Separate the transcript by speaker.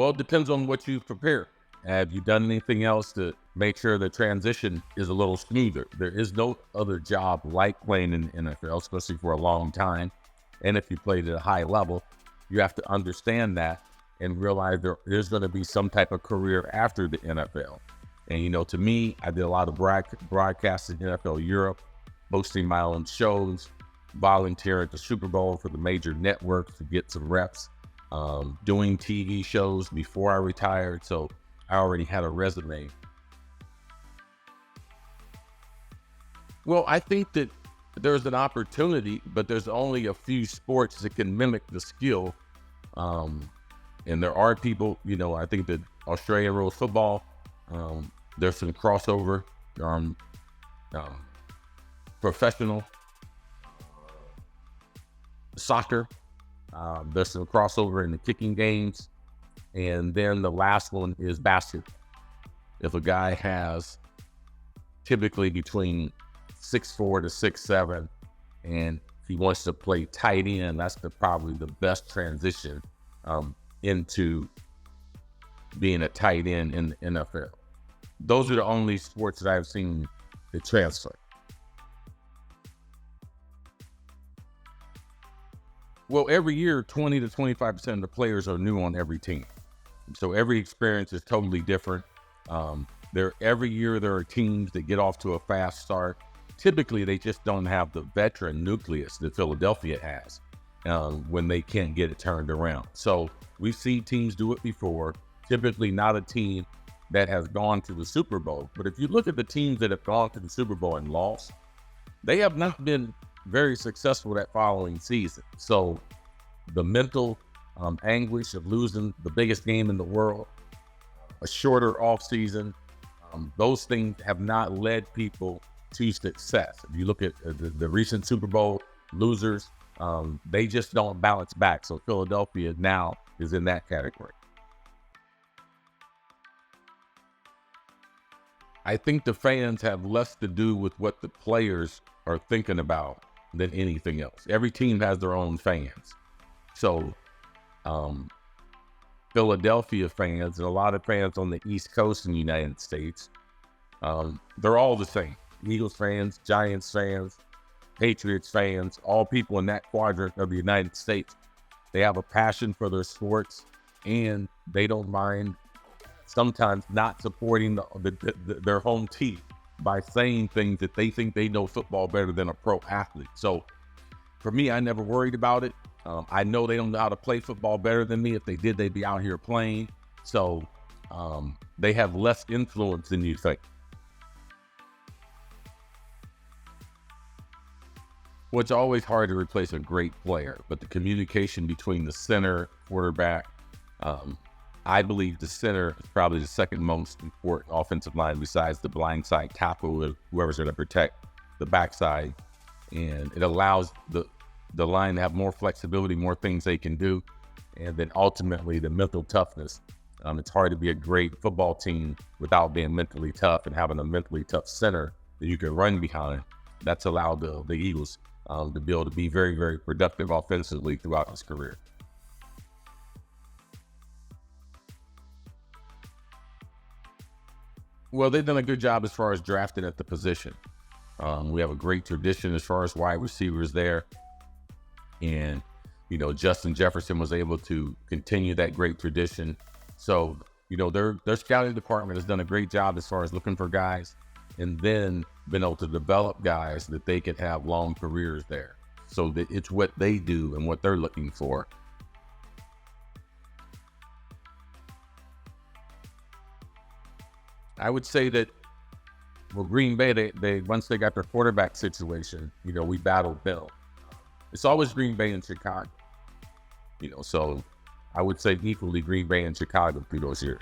Speaker 1: Well, it depends on what you've prepared. Have you done anything else to make sure the transition is a little smoother? There is no other job like playing in the NFL, especially for a long time. And if you played at a high level, you have to understand that and realize there's going to be some type of career after the NFL. And, to me, I did a lot of broadcasting in NFL Europe, hosting my own shows, volunteering at the Super Bowl for the major networks to get some reps, doing TV shows before I retired. So I already had a resume. Well, I think that there's an opportunity, but there's only a few sports that can mimic the skill. And there are people, I think that Australian rules football, there's some crossover, professional soccer, there's some crossover in the kicking games. And then the last one is basketball. If a guy has typically between 6'4" to 6'7", and he wants to play tight end, that's probably the best transition into being a tight end in the NFL. Those are the only sports that I've seen that transfer. Well, every year, 20 to 25% of the players are new on every team. So every experience is totally different. Every year there are teams that get off to a fast start. Typically, they just don't have the veteran nucleus that Philadelphia has when they can't get it turned around. So we've seen teams do it before, typically not a team that has gone to the Super Bowl. But if you look at the teams that have gone to the Super Bowl and lost, they have not been very successful that following season. So the mental anguish of losing the biggest game in the world, a shorter off season, those things have not led people to success. If you look at the recent Super Bowl losers, they just don't bounce back. So Philadelphia now is in that category. I think the fans have less to do with what the players are thinking about than anything else. Every team has their own fans. So Philadelphia fans and a lot of fans on the East Coast in the United States, they're all the same. Eagles fans, Giants fans, Patriots fans, all people in that quadrant of the United States. They have a passion for their sports, and they don't mind sometimes not supporting their home team by saying things that they think they know football better than a pro athlete. So for me, I never worried about it. I know they don't know how to play football better than me. If they did, they'd be out here playing. So they have less influence than you think. Well, it's always hard to replace a great player, but the communication between the center, quarterback, I believe the center is probably the second most important offensive line besides the blind side tackle, whoever's going to protect the backside. And it allows the line to have more flexibility, more things they can do. And then ultimately the mental toughness. It's hard to be a great football team without being mentally tough and having a mentally tough center that you can run behind. That's allowed the Eagles to be able to be very, very productive offensively throughout his career. Well, they've done a good job as far as drafting at the position. We have a great tradition as far as wide receivers there. And, Justin Jefferson was able to continue that great tradition. So, their scouting department has done a great job as far as looking for guys and then been able to develop guys that they could have long careers there. So that it's what they do and what they're looking for. I would say that, Green Bay, they once they got their quarterback situation, we battled them. It's always Green Bay and Chicago, so I would say equally Green Bay and Chicago through those years.